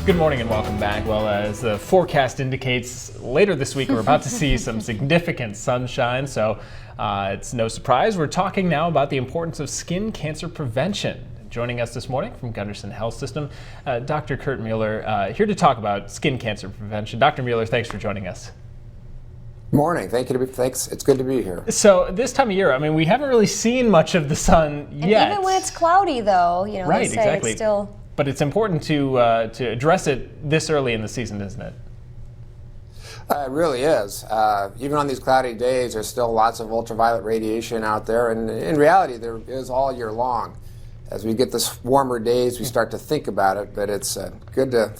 Good morning and welcome back. Well, as the forecast indicates, later this week we're about to see some significant sunshine, so it's no surprise we're talking now about the importance of skin cancer prevention. Joining us this morning from Gunderson Health System, Dr. Kurt Mueller, here to talk about skin cancer prevention. Dr. Mueller, thanks for joining us. Morning. Thanks. It's good to be here. So this time of year, I mean, we haven't really seen much of the sun yet. And even when it's cloudy, though, you know, right, they say exactly. it's still. But it's important to address it this early in the season, isn't it? It really is. Even on these cloudy days, there's still lots of ultraviolet radiation out there, and in reality, there is all year long. As we get this warmer days, we start to think about it, but it's good to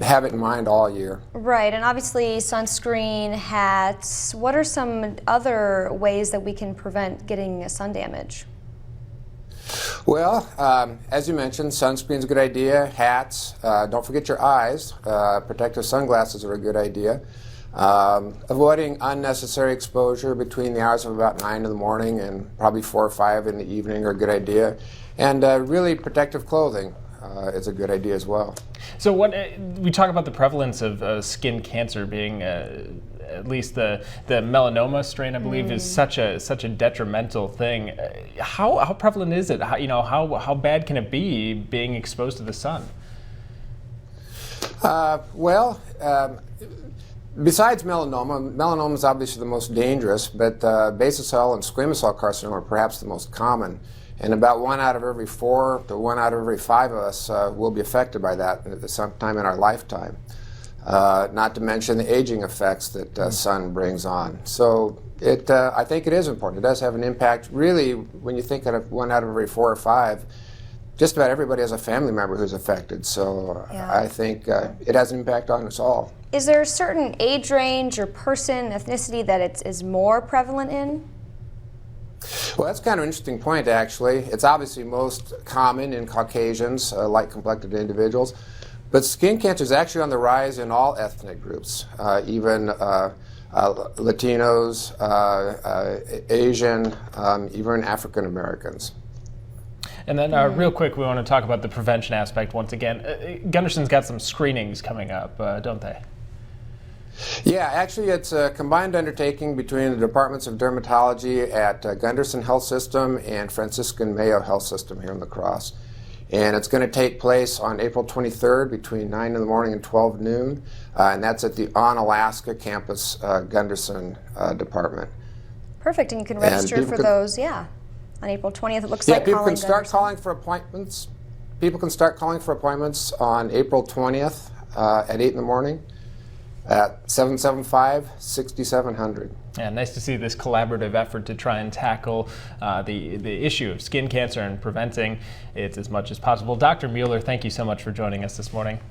have it in mind all year. Right, and obviously sunscreen, hats. What are some other ways that we can prevent getting sun damage? Well, as you mentioned, sunscreen's a good idea. Hats. Don't forget your eyes. Protective sunglasses are a good idea. Avoiding unnecessary exposure between the hours of about 9 in the morning and probably 4 or 5 in the evening are a good idea. And really protective clothing is a good idea as well. So what we talk about the prevalence of skin cancer being at least the melanoma strain, I believe, is such a detrimental thing. How prevalent is it? How bad can it be being exposed to the sun? Besides melanoma is obviously the most dangerous, but basal cell and squamous cell carcinoma are perhaps the most common. And about 1 out of every 4 to 1 out of every 5 of us will be affected by that at some time in our lifetime. Not to mention the aging effects that sun brings on. So I think it is important. It does have an impact. Really, when you think of 1 out of every 4 or 5, just about everybody has a family member who's affected. So I think it has an impact on us all. Is there a certain age range or person, ethnicity that it is more prevalent in? Well, that's kind of an interesting point, actually. It's obviously most common in Caucasians, light-complected individuals. But skin cancer is actually on the rise in all ethnic groups, even Latinos, Asian, even African Americans. And then real quick, we want to talk about the prevention aspect once again. Gunderson's got some screenings coming up, don't they? Yeah, actually it's a combined undertaking between the Departments of Dermatology at Gunderson Health System and Franciscan Mayo Health System here in La Crosse. And it's going to take place on April 23rd between 9 in the morning and 12 noon. And that's at the Onalaska campus Gunderson department. Perfect, and you can register for those, on April 20th. It looks like people can start calling for appointments. People can start calling for appointments on April 20th at 8 in the morning at 775-6700. Yeah, nice to see this collaborative effort to try and tackle the issue of skin cancer and preventing it as much as possible. Dr. Mueller, thank you so much for joining us this morning.